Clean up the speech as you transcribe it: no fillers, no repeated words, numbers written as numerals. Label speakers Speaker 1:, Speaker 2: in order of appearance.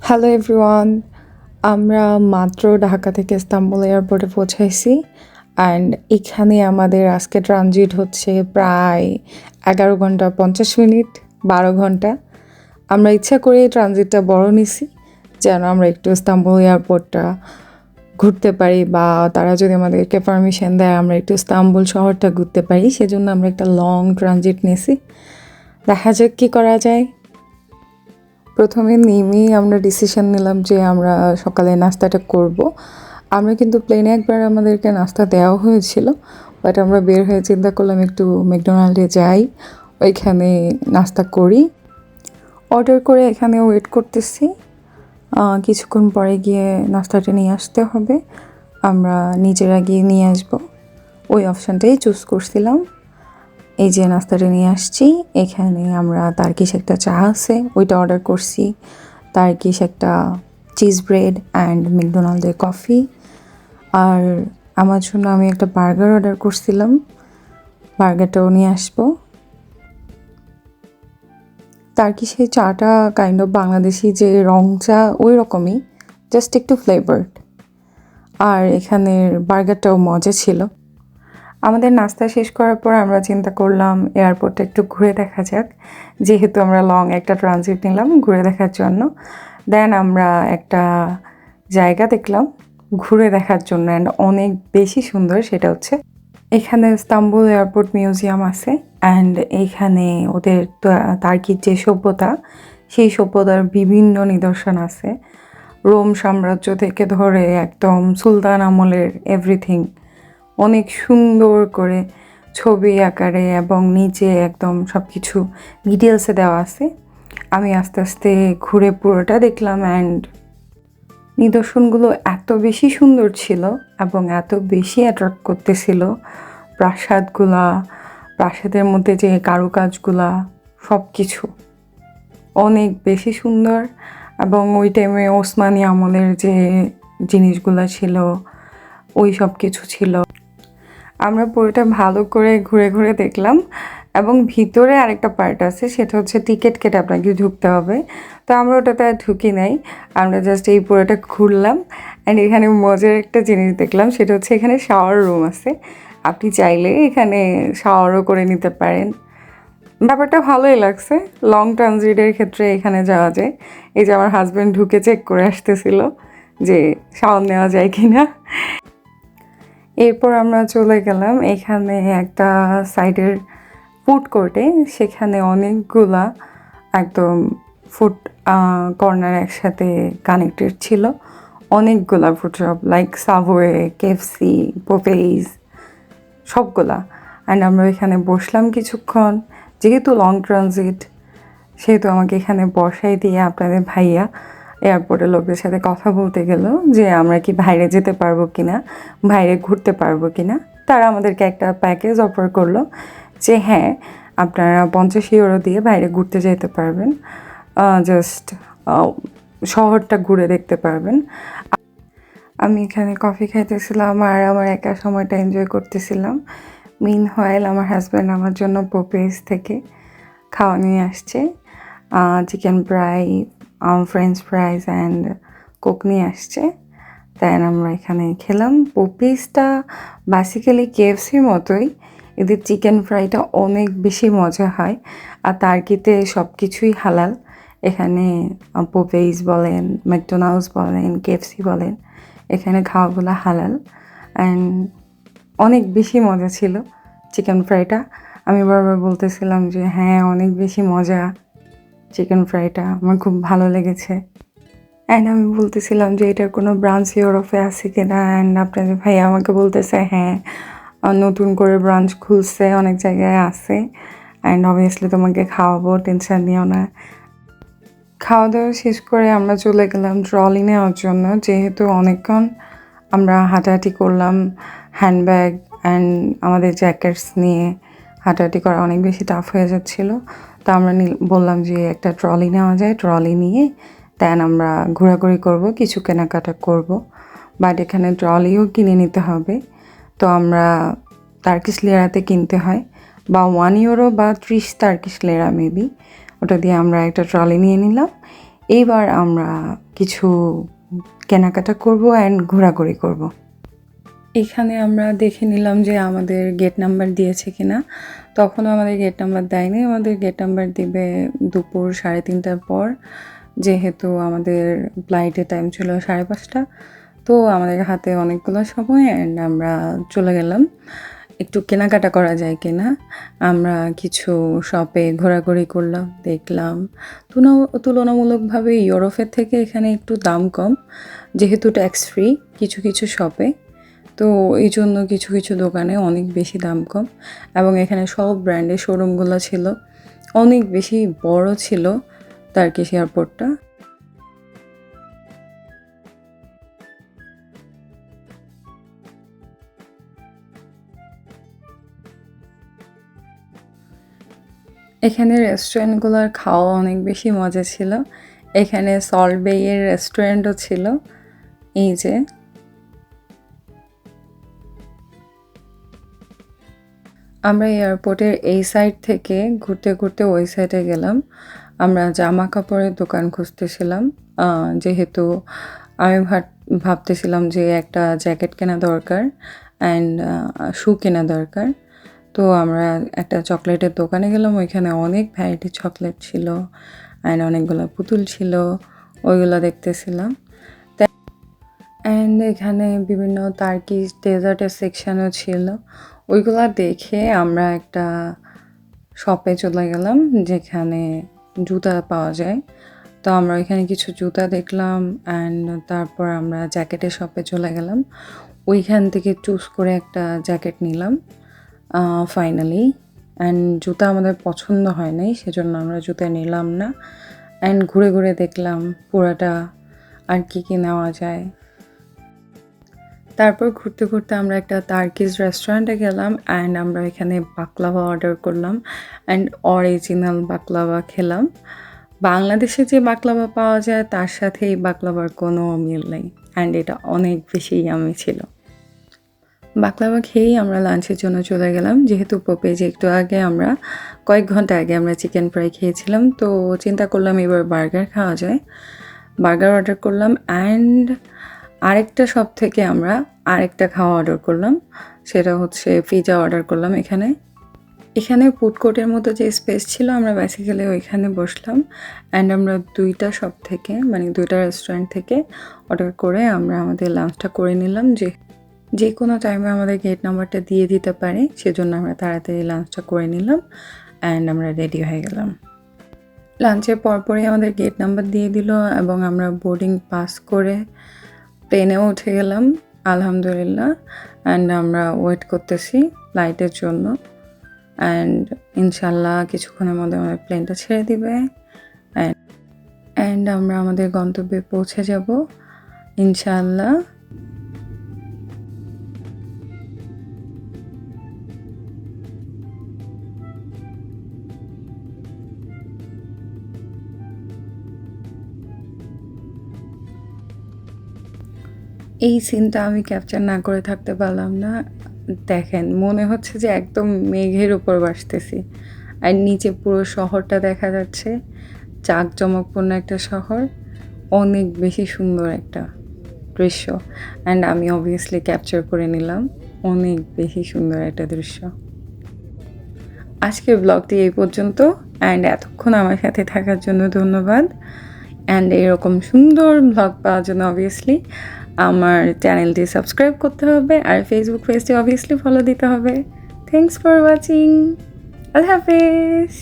Speaker 1: Hello everyone, আমরা মাত্র ঢাকা থেকে ইস্তাম্বুল এয়ারপোর্টে পৌঁছাইছি। অ্যান্ড এখানে আমাদের আজকে ট্রানজিট হচ্ছে প্রায় 11 ঘন্টা 50 মিনিট, 12 ঘন্টা। আমরা ইচ্ছা করে ট্রানজিটটা বড় নিছি যেন আমরা একটু ইস্তাম্বুল এয়ারপোর্টটা ঘুরতে পারি, বা তারা যদি আমাদেরকে পারমিশন দেয় আমরা একটু ইস্তাম্বুল শহরটা ঘুরতে পারি। সেজন্য আমরা একটা লং ট্রানজিট নিয়েছি। দেখা যাক কী করা যায়। প্রথমে নেমেই আমরা ডিসিশন নিলাম যে আমরা সকালে নাস্তাটা করব। আমরা কিন্তু প্লেনে একবার আমাদেরকে নাস্তা দেওয়া হয়েছিল, বাট আমরা বের হয়ে চিন্তা করলাম একটু ম্যাকডোনাল্ডে যাই, ওইখানে নাস্তা করি। অর্ডার করে এখানে ওয়েট করতেছি, কিছুক্ষণ পরে গিয়ে নাস্তাটা নিয়ে আসতে হবে। আমরা নিজেরা গিয়ে নিয়ে আসবো, ওই অপশানটাই চুজ করছিলাম। এই যে নাস্তাটা নিয়ে আসছি, এখানে আমরা টার্কিশ একটা চা আছে ওইটা অর্ডার করছি, টার্কিশ একটা চিজ ব্রেড অ্যান্ড ম্যাকডোনাল্ডের কফি। আর আমার জন্য আমি একটা বার্গার অর্ডার করছিলাম, বার্গারটাও নিয়ে আসবো। টার্কিশের চাটা কাইন্ড অফ বাংলাদেশি যে রং চা ওই রকমই, জাস্ট একটু ফ্লেভার্ড। আর এখানের বার্গারটাও মজা ছিল। আমাদের নাস্তা শেষ করার পর আমরা চিন্তা করলাম এয়ারপোর্টটা একটু ঘুরে দেখা যাক, যেহেতু আমরা লং একটা ট্রানজিট নিলাম ঘুরে দেখার জন্য। দেন আমরা একটা জায়গা দেখলাম ঘুরে দেখার জন্য, অ্যান্ড অনেক বেশি সুন্দর। সেটা হচ্ছে এখানে ইস্তাম্বুল এয়ারপোর্ট মিউজিয়াম আছে, অ্যান্ড এইখানে ওদের টার্কির যে সভ্যতা, সেই সভ্যতার বিভিন্ন নিদর্শন আছে। রোম সাম্রাজ্য থেকে ধরে একদম সুলতান আমলের এভরিথিং অনেক সুন্দর করে ছবি আকারে এবং নিচে একদম সব কিছু ডিটেলসে দেওয়া আছে। আমি আস্তে আস্তে ঘুরে পুরোটা দেখলাম, অ্যান্ড নিদর্শনগুলো এত বেশি সুন্দর ছিল এবং এত বেশি অ্যাট্রাক্ট করতেছিল। প্রাসাদের মধ্যে যে কারুকাজগুলা, সব কিছু অনেক বেশি সুন্দর। এবং ওই টাইমে ওসমানী আমলের যে জিনিসগুলো ছিল ওই সব কিছু ছিল। আমরা পুরোটা ভালো করে ঘুরে ঘুরে দেখলাম। এবং ভিতরে আরেকটা পার্ট আছে, সেটা হচ্ছে টিকিট কেটে আপনাকে ঢুকতে হবে। তো আমরা ওটাতে আর ঢুকি নাই, আমরা জাস্ট এই পুরোটা ঘুরলাম। অ্যান্ড এখানে মজার একটা জিনিস দেখলাম, সেটা হচ্ছে এখানে শাওয়ার রুম আছে। আপনি চাইলে এখানে শাওয়ারও করে নিতে পারেন। ব্যাপারটা ভালোই লাগছে। লং ট্রানজিটের ক্ষেত্রে এখানে যাওয়া যায়। এই যে আমার হাজব্যান্ড ঢুকে চেক করে আসতেছিল যে শাওয়ার নেওয়া যায় কি না। এরপর আমরা চলে গেলাম এখানে একটা সাইডের ফুড কোর্টে। সেখানে অনেকগুলা একদম ফুড কর্নার একসাথে কানেক্টেড ছিল, অনেকগুলা food shop like Subway, KFC, Popeyes, সবগুলা। অ্যান্ড আমরা এখানে বসলাম কিছুক্ষণ। যেহেতু লং ট্রানজিট, সেহেতু আমাকে এখানে বসাই দিয়ে আপনাদের ভাইয়া এয়ারপোর্টের লোকদের সাথে কথা বলতে গেল যে আমরা কি বাইরে যেতে পারবো কি না, বাইরে ঘুরতে পারবো কি না। তারা আমাদেরকে একটা প্যাকেজ অফার করলো যে হ্যাঁ, আপনারা 50 ইউরো দিয়ে বাইরে ঘুরতে যেতে পারবেন, জাস্ট শহরটা ঘুরে দেখতে পারবেন। আমি এখানে কফি খাইতেছিলাম আর আমার একা সময়টা এনজয় করতেছিলাম। মিনহোয়াইল আমার হাজব্যান্ড আমার জন্য পোপেজ থেকে খাওয়া নিয়ে আসছে, chicken fry, French fries and Coke নিয়ে আসছে। দেন আমরা এখানে খেলাম। পোপেজটা বেসিক্যালি কেএফসির মতোই, এদের চিকেন ফ্রাইটা অনেক বেশি মজা হয়। আর টার্কিতে সব কিছুই হালাল। এখানে পোপেজ বলেন, ম্যাকডোনাল্ডস বলেন, কেএফসি বলেন, এখানে খাওয়াগুলো হালাল। অ্যান্ড অনেক বেশি মজা ছিল চিকেন ফ্রাইটা। আমি বারবার বলতেছিলাম যে হ্যাঁ, অনেক বেশি মজা চিকেন ফ্রাইটা, আমার খুব ভালো লেগেছে। অ্যান্ড আমি বলতেছিলাম যে এটার কোনো ব্রাঞ্চ ইউরোপে আছে কিনা। অ্যান্ড আপনাদের ভাই আমাকে বলতেছে হ্যাঁ, নতুন করে ব্রাঞ্চ খুলছে, অনেক জায়গায় আছে, অ্যান্ড অবভিয়াসলি তোমাকে খাওয়াবো, টেনশন নিও না। খাওয়া দাওয়া শেষ করে আমরা চলে গেলাম ট্রলি নেওয়ার জন্য, যেহেতু অনেকক্ষণ আমরা হাঁটাহাঁটি করলাম। হ্যান্ডব্যাগ অ্যান্ড আমাদের জ্যাকেটস নিয়ে হাঁটাহাঁটি করা অনেক বেশি টাফ হয়ে যাচ্ছিলো। তো আমরা বললাম যে একটা ট্রলি নেওয়া যায়, ট্রলি নিয়ে দেন আমরা ঘোরাঘুরি করব, কিছু কেনাকাটা করব। বাট এখানে ট্রলিও কিনে নিতে হবে। তো আমরা টার্কিশ লিরাতে কিনতে হয়, বা 1 ইউরো বা 30 টার্কিশ লিরা মেবি, ওটা দিয়ে আমরা একটা ট্রলি নিয়ে নিলাম। এইবার আমরা কিছু কেনাকাটা করব অ্যান্ড ঘোরাঘুরি করব। এখানে আমরা দেখে নিলাম যে আমাদের গেট নাম্বার দিয়েছে কিনা। তখনও আমাদের গেট নাম্বার দেয়নি, আমাদের গেট নাম্বার দিবে দুপুর 3:30টার পর, যেহেতু আমাদের ফ্লাইটের টাইম ছিল 5:30। তো আমাদের হাতে অনেকগুলো সময় অ্যান্ড আমরা চলে গেলাম একটু কেনাকাটা করা যায় কিনা। আমরা কিছু শপে ঘোরাঘুরি করলাম, দেখলাম তুলনামূলকভাবে ইউরোপের থেকে এখানে একটু দাম কম, যেহেতু ট্যাক্স ফ্রি কিছু কিছু শপে। তো এই জন্য কিছু কিছু দোকানে অনেক বেশি দাম কম, এবং এখানে সব ব্র্যান্ডের শোরুমগুলো ছিল, অনেক বেশি বড় ছিল টার্কিশ এয়ারপোর্টটা। এখানে রেস্টুরেন্টগুলোর খাওয়া অনেক বেশি মজা ছিল। এখানে সল্ট বেয়ের রেস্টুরেন্টও ছিল। এই যে আমরা এয়ারপোর্টের এই সাইড থেকে ঘুরতে ঘুরতে ওই সাইডে গেলাম। আমরা জামা কাপড়ের দোকান খুঁজতেছিলাম, যেহেতু আমি ভাবতেছিলাম যে একটা জ্যাকেট কেনা দরকার অ্যান্ড শু কেনা দরকার। তো আমরা একটা চকলেটের দোকানে গেলাম, ওইখানে অনেক ভ্যারাইটি চকলেট ছিল অ্যান্ড অনেকগুলো পুতুল ছিল, ওইগুলো দেখতেছিলাম। অ্যান্ড এখানে বিভিন্ন টার্কিশ ডেজার্টের সেকশানও ছিল, ওইগুলো দেখে আমরা একটা শপে চলে গেলাম যেখানে জুতা পাওয়া যায়। তো আমরা এখানে কিছু জুতা দেখলাম অ্যান্ড তারপর আমরা জ্যাকেটের শপে চলে গেলাম, ওইখান থেকে চুজ করে একটা জ্যাকেট নিলাম ফাইনালি। অ্যান্ড জুতা আমাদের পছন্দ হয় নাই, সেজন্য আমরা জুতা নিলাম না। অ্যান্ড ঘুরে ঘুরে দেখলাম পুরাটা আর কি কি নেওয়া যায়। তারপর ঘুরতে ঘুরতে আমরা একটা টার্কিশ রেস্টুরেন্টে গেলাম অ্যান্ড আমরা এখানে বাকলাভা অর্ডার করলাম অ্যান্ড অরিজিনাল বাকলাভা খেলাম। বাংলাদেশে যে বাকলাভা পাওয়া যায় তার সাথে এই বাকলাভার কোনো মিল নেই, অ্যান্ড এটা অনেক বেশি ইয়ামি ছিল। বাকলাভা খেয়েই আমরা লাঞ্চের জন্য চলে গেলাম, যেহেতু যে একটু আগে আমরা কয়েক ঘন্টা আগে আমরা চিকেন ফ্রাই খেয়েছিলাম, তো চিন্তা করলাম এবার বার্গার খাওয়া যায়। বার্গার অর্ডার করলাম অ্যান্ড আরেকটা শপ থেকে আমরা আরেকটা খাওয়া অর্ডার করলাম, সেটা হচ্ছে পিৎজা অর্ডার করলাম। এখানে ফুড কোর্টের মতো যে স্পেস ছিল, আমরা বেসিক্যালি ওইখানে বসলাম অ্যান্ড আমরা দুইটা শপ থেকে মানে দুইটা রেস্টুরেন্ট থেকে অর্ডার করে আমরা আমাদের লাঞ্চটা করে নিলাম, যে কোনো টাইমে আমাদের গেট নাম্বারটা দিয়ে দিতে পারে, সেজন্য আমরা তাড়াতাড়ি লাঞ্চটা করে নিলাম অ্যান্ড আমরা রেডি হয়ে গেলাম। লাঞ্চের পরপরই আমাদের গেট নাম্বার দিয়ে দিল এবং আমরা বোর্ডিং পাস করে প্লেনেও উঠে গেলাম আলহামদুলিল্লাহ। অ্যান্ড আমরা ওয়েট করতেছি ফ্লাইটের জন্য অ্যান্ড ইনশাল্লাহ কিছুক্ষণের মধ্যে আমাদের প্লেনটা ছেড়ে দিবে অ্যান্ড আমরা আমাদের গন্তব্যে পৌঁছে যাব ইনশাল্লাহ। এই সিনটা আমি ক্যাপচার না করে থাকতে পারলাম না। দেখেন, মনে হচ্ছে যে একদম মেঘের উপর ভাসতেছি আর নিচে পুরো শহরটা দেখা যাচ্ছে, জাঁকজমকপূর্ণ একটা শহর, অনেক বেশি সুন্দর একটা দৃশ্য অ্যান্ড আমি অবভিয়াসলি ক্যাপচার করে নিলাম, অনেক বেশি সুন্দর একটা দৃশ্য। আজকের ব্লগটি এই পর্যন্ত অ্যান্ড এতক্ষণ আমার সাথে থাকার জন্য ধন্যবাদ। অ্যান্ড এরকম সুন্দর ব্লগ পাওয়ার জন্য অবভিয়াসলি আমার চ্যানেলটি সাবস্ক্রাইব করতে হবে আর ফেসবুক পেজটি অবভিয়াসলি ফলো দিতে হবে। Thanks for watching. আল্লাহ হাফেজ।